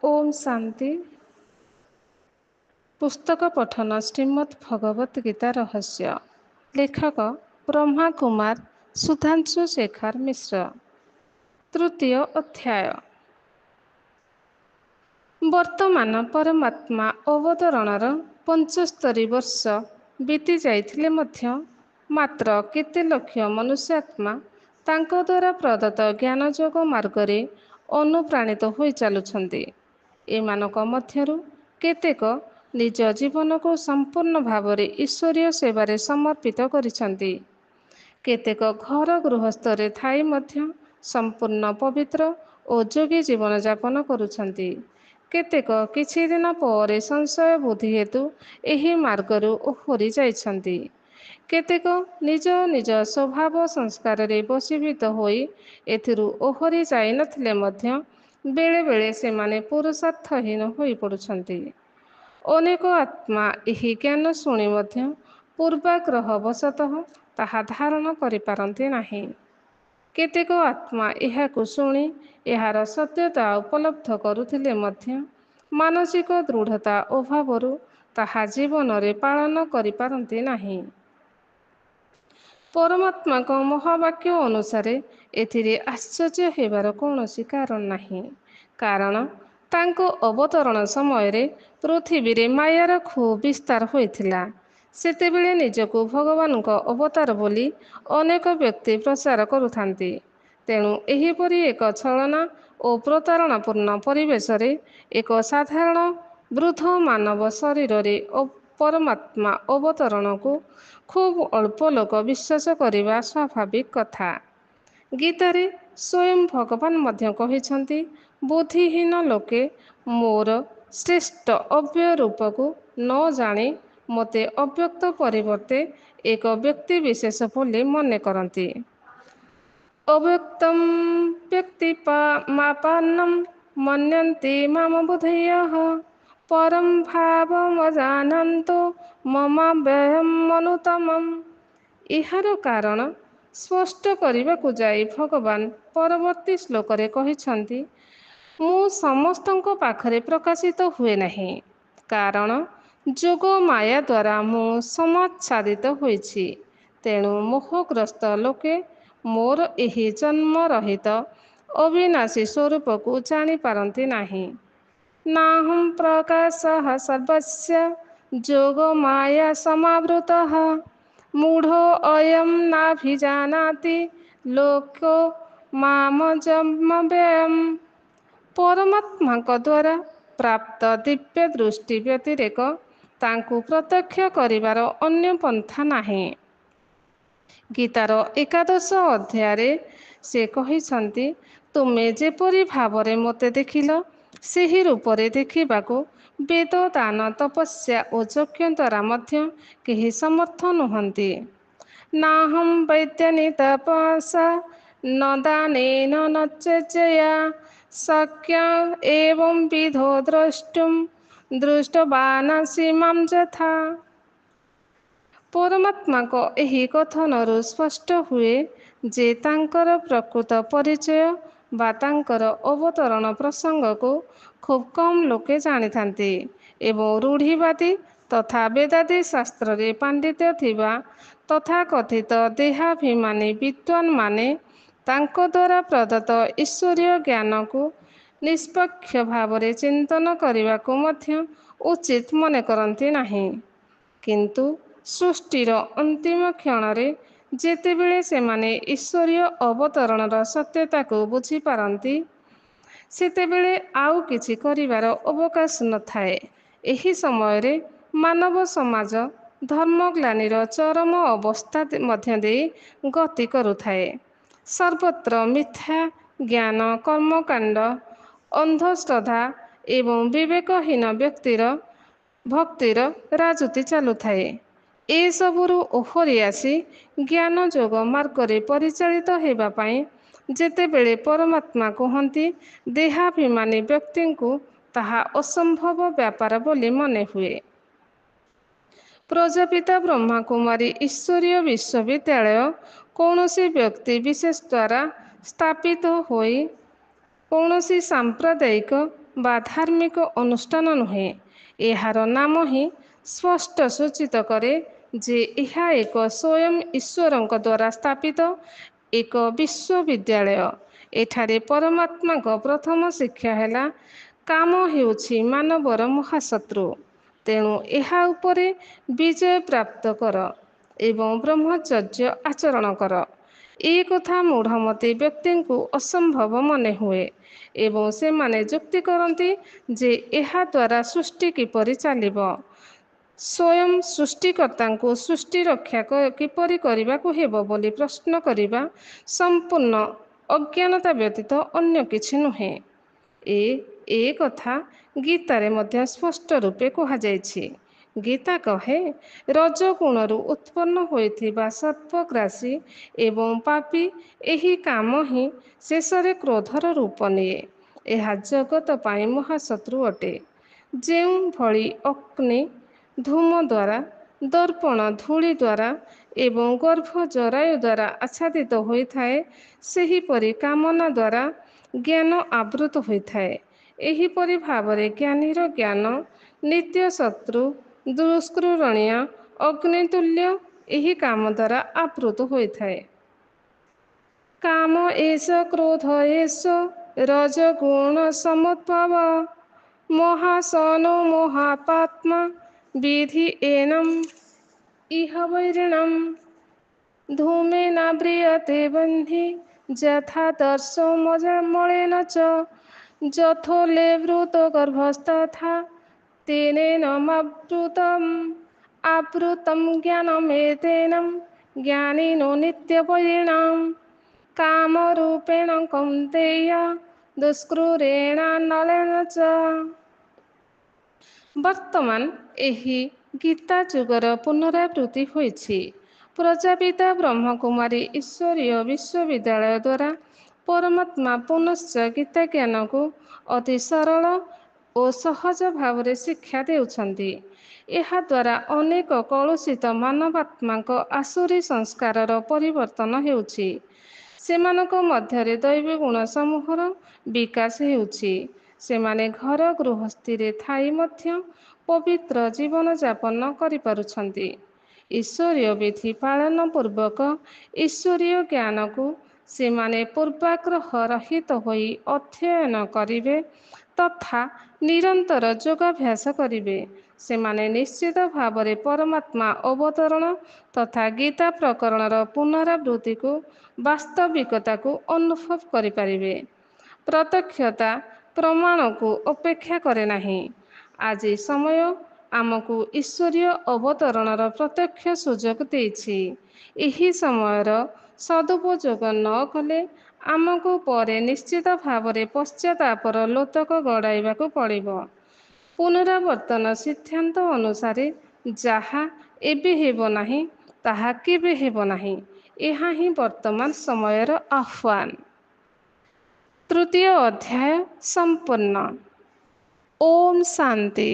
ओम शांति। पुस्तक पठन श्रीमद् भगवत गीता रहस्य। लेखक ब्रह्मा कुमार सुधांशु शेखर मिश्र। तृतीय अध्याय। वर्तमान परमात्मा अवतरणर 75 वर्ष बीती जाइथिले मध्य मात्र केते लक्ष मनुष्यात्मा तांको द्वारा प्रदत्त ज्ञान जोग मार्गरे अनुप्राणित होई चालुछन्ति। एमानक मध्यरु केतेक निज जीवन को संपूर्ण भावरे ईश्वरीय सेवारे समर्पित करिछन्ति। केतेक घर गृहस्थरे थाई मध्य संपूर्ण पवित्र ओ जोगी जीवन यापन करुछन्ति। केतेक किछि दिन पर संशय बुद्धि हेतु एही मार्गरु ओहरी जाइछन्ति। केतेक निज निज स्वभाव संस्कार बशीभूत होई एथिरु ओहरी जाई नथिले मध्य बेले बेले सेमाने पुरुषार्थहीन होई पडुछन्ति। अनेक आत्मा एही ज्ञान शुणी मध्य पूर्वाग्रह वशतः ताहा धारण करिपारन्ति नाही। केतेक आत्मा एहाकु शुणी एहार सत्यता उपलब्ध करुथिले मध्य मानसिक दृढ़ता अभावरु ताहा जीवनरे पालन करिपारन्ति नाही। परमात्मा को महावाक्य अनुसारे एथिरे आश्चर्य हेबार कौनसी कारण नाही। कारण तांको अवतरण समय रे पृथ्वी रे मायार खूब विस्तार होइथिला। सेतेबेले निजको भगवान को अवतार बोली अनेक व्यक्ति प्रचार करुथांती। तेणु एहीपरि एक छलना ओ प्रतारणापूर्ण परिवेश रे एक साधारण वृद्ध मानव शरीर रे परमात्मा अवतरण को खूब अल्प लोक विश्वास करिबा स्वाभाविक कथा। गीतारे स्वयं भगवान मध्य कहिछन्ति, बुद्धिहीन लोके मोर श्रेष्ठ अव्यय रूप को न जानी मते अव्यक्त परिवर्ते एक व्यक्ति विशेष बोली मने करन्ति। अव्यक्तम व्यक्तिमापन्नं मन्यन्ते माम बुधयः परं भावमजानन्तो ममाव्ययम् अनुत्तमम्। एहार कारण स्पष्ट करबाकु जाई भगवान परवर्ती श्लोकरे कहिछन्ति, मु समस्तଙ୍କ पाखरे प्रकाशित हुए नहीं, कारण जोग माया द्वारा मु समाच्छादित होइछि। तेणु मोहग्रस्त लोके मोर एही जन्म रहित अविनाशी स्वरूप को जानी पारन्ति नाही। नाहं प्रकाशः सर्वस्य जोग माया समावृतः मूढ़ो अयं नाभिजानाति लोको मामजमव्ययम्। परमात्मा द्वारा प्राप्त दिव्य दृष्टि व्यतिरेक तांकु प्रत्यक्ष करिवार अन्य पंथा नाही। गीतार 11 अध्याय से कहिछन्ति, तुमे जेपरि भावरे मते देखिल सेही रूपरे देखिबाकु वेद दान तपस्या ओ यज्ञ द्वारा मध्य केही समर्थ नुहन्ति। नाहं वैद्यनि तपसा न दानेन न चेच्छया शक्य एवं विधो द्रष्टुम दृष्टवानसि मां यथा। परमात्मा को एही कथनरु स्पष्ट हुए जे तांकर प्रकृत परिचय बा तांकर अवतरण प्रसंग को खूब कम लोके जानिथांती एवं रूढ़ीवादी तथा वेदादी शास्त्र रे पांडित्य थिबा तथा कथित देहाभिमानी विद्वान माने तांको द्वारा प्रदत्त ईश्वरीय ज्ञान को निष्पक्ष भावरे चिंतन करने को मध्य उचित मने करन्ति नाही। किंतु सृष्टिर अंतिम क्षणरे जेतेबेले सेमाने ईश्वरीय अवतरणर सत्यता को बुझी पारन्ति सेतेबेले आउ किछि करिवार अवकाश नथाए। एही समय रे मानव समाज धर्मग्लानिर चरम अवस्था मध्य देई गति करुथाए। सर्वत्र मिथ्या ज्ञान कर्मकांड अंधश्रद्धा एवं विवेकहीन व्यक्तिर भक्तिर राजुति चालुथाए। ए सबुरु ओहरी आसी ज्ञान जोग मार्गरे परिचालित हेबा पाई जेतेबेले परमात्मा कहन्ति देहाभिमानी व्यक्ति को ताहा असंभव व्यापार बोली मने हुए। प्रजापिता ब्रह्मा कुमारी ईश्वरीय विश्वविद्यालय कौनसी व्यक्ति विशेष द्वारा स्थापित होई कौनसी सांप्रदायिक ବା ଧାର୍ମିକ ଅନୁଷ୍ଠାନ ନୁହେଁ। ଏହାର ନାମ ହିଁ ସ୍ପଷ୍ଟ ସୂଚିତ କରେ ଯେ ଏହା ଏକ ସ୍ୱୟଂ ଈଶ୍ୱରଙ୍କ ଦ୍ୱାରା ସ୍ଥାପିତ ଏକ ବିଶ୍ୱବିଦ୍ୟାଳୟ। ଏଠାରେ ପରମାତ୍ମାଙ୍କ ପ୍ରଥମ ଶିକ୍ଷା ହେଲା କାମ ହେଉଛି ମାନବର ମହାଶତ୍ରୁ, ତେଣୁ ଏହା ଉପରେ ବିଜୟ ପ୍ରାପ୍ତ କର ଏବଂ ବ୍ରହ୍ମଚର୍ଯ୍ୟ ଆଚରଣ କର। ଏ କଥା ମୂଢ଼ମତି ବ୍ୟକ୍ତିଙ୍କୁ ଅସମ୍ଭବ ମନେ ହୁଏ ଏବଂ ସେମାନେ ଯୁକ୍ତି କରନ୍ତି ଯେ ଏହା ଦ୍ୱାରା ସୃଷ୍ଟି କିପରି ଚାଲିବ। ସ୍ୱୟଂ ସୃଷ୍ଟିକର୍ତ୍ତାଙ୍କୁ ସୃଷ୍ଟି ରକ୍ଷା କିପରି କରିବାକୁ ହେବ ବୋଲି ପ୍ରଶ୍ନ କରିବା ସମ୍ପୂର୍ଣ୍ଣ ଅଜ୍ଞାନତା ବ୍ୟତୀତ ଅନ୍ୟ କିଛି ନୁହେଁ। ଏ କଥା ଗୀତାରେ ମଧ୍ୟ ସ୍ପଷ୍ଟ ରୂପେ କୁହାଯାଇଛି। ଗୀତା କହେ, ରଜଗୁଣରୁ ଉତ୍ପନ୍ନ ହୋଇଥିବା ସତ୍ତ୍ୱଗ୍ରାସୀ ଏବଂ ପାପୀ ଏହି କାମ ହିଁ ଶେଷରେ କ୍ରୋଧର ରୂପ ନିଏ। ଏହା ଜଗତ ପାଇଁ ମହାଶତ୍ରୁ ଅଟେ। ଯେଉଁଭଳି ଅଗ୍ନି ଧୂମ ଦ୍ୱାରା, ଦର୍ପଣ ଧୂଳି ଦ୍ୱାରା ଏବଂ ଗର୍ଭ ଜରାୟୁ ଦ୍ୱାରା ଆଚ୍ଛାଦିତ ହୋଇଥାଏ, ସେହିପରି କାମନା ଦ୍ୱାରା ଜ୍ଞାନ ଆବୃତ ହୋଇଥାଏ। ଏହିପରି ଭାବରେ ଜ୍ଞାନୀର ଜ୍ଞାନ ନିତ୍ୟ ଶତ୍ରୁ ଦୁଷ୍କୃତଣୀୟ ଅଗ୍ନିତୁଲ୍ୟ ଏହି କାମ ଦ୍ୱାରା ଆବୃତ ହୋଇଥାଏ। କାମ ଏଷ କ୍ରୋଧ ଏଷ ରଜଗୁଣ ସମୁଦ୍ଭବ ମହାସନୋ ମହାପାତ୍ମା ବିଧି ଏନଂ ଇହ ବୈରିଣଂ ଧୂମେନାବ୍ରିୟତେ ବହ୍ନି ଯଥା ଦର୍ଶୋ ମଳେନ च ଯଥୋଲେବୃतो ଗର୍ଭস্তଥା ତେନେନମାବୃतं জ্ঞানমেতেनं জ্ঞানিनो নিত্যবৈরিণাম কামরূপেণ কৌন্তেয় ଦୁଷ୍କୃରେଣାନଲେନ च। ବର୍ତ୍ତମାନ ଏହି ଗୀତା ଯୁଗର ପୁନରାବୃତ୍ତି ହୋଇଛି। ପ୍ରଜାପିତା ବ୍ରହ୍ମକୁମାରୀ ଈଶ୍ୱରୀୟ ବିଶ୍ୱବିଦ୍ୟାଳୟ ଦ୍ୱାରା ପରମାତ୍ମା ପୁନଶ୍ଚ ଗୀତା ଜ୍ଞାନକୁ ଅତି ସରଳ ଓ ସହଜ ଭାବରେ ଶିକ୍ଷା ଦେଉଛନ୍ତି। ଏହାଦ୍ୱାରା ଅନେକ କଳୁଷିତ ମାନବାତ୍ମାଙ୍କ ଆସୁରୀ ସଂସ୍କାରର ପରିବର୍ତ୍ତନ ହେଉଛି। ସେମାନଙ୍କ ମଧ୍ୟରେ ଦୈବୀ ଗୁଣ ସମୂହର ବିକାଶ ହେଉଛି। ସେମାନେ ଘର ଗୃହସ୍ଥିରେ ଥାଇ ମଧ୍ୟ ପବିତ୍ର ଜୀବନଯାପନ କରିପାରୁଛନ୍ତି। ଈଶ୍ୱରୀୟ ବିଧି ପାଳନ ପୂର୍ବକ ଈଶ୍ୱରୀୟ ଜ୍ଞାନକୁ ସେମାନେ ପୂର୍ବାଗ୍ରହ ରହିତ ହୋଇ ଅଧ୍ୟୟନ କରିବେ ତଥା ନିରନ୍ତର ଯୋଗାଭ୍ୟାସ କରିବେ। ସେମାନେ ନିଶ୍ଚିତ ଭାବରେ ପରମାତ୍ମା ଅବତରଣ ତଥା ଗୀତା ପ୍ରକରଣର ପୁନରାବୃତ୍ତିକୁ ବାସ୍ତବିକତାକୁ ଅନୁଭବ କରିପାରିବେ। ପ୍ରତ୍ୟକ୍ଷତା ପ୍ରମାଣକୁ ଅପେକ୍ଷା କରେ ନାହିଁ। ଆଜି ସମୟ ଆମକୁ ଈଶ୍ୱରୀୟ ଅବତରଣର ପ୍ରତ୍ୟକ୍ଷ ସୁଯୋଗ ଦେଇଛି। ଏହି ସମୟର ସଦୁପଯୋଗ ନ କଲେ ଆମକୁ ପରେ ନିଶ୍ଚିତ ଭାବରେ ପଶ୍ଚାତାପର ଲୋତକ ଗଡ଼ାଇବାକୁ ପଡ଼ିବ। ପୁନରାବର୍ତ୍ତନ ସିଦ୍ଧାନ୍ତ ଅନୁସାରେ ଯାହା ଏବେ ହେବ ନାହିଁ, ତାହା କେବେ ହେବ ନାହିଁ। ଏହା ହିଁ ବର୍ତ୍ତମାନ ସମୟର ଆହ୍ୱାନ। ତୃତୀୟ ଅଧ୍ୟାୟ ସମ୍ପୂର୍ଣ୍ଣ। ଓମ୍ ଶାନ୍ତି।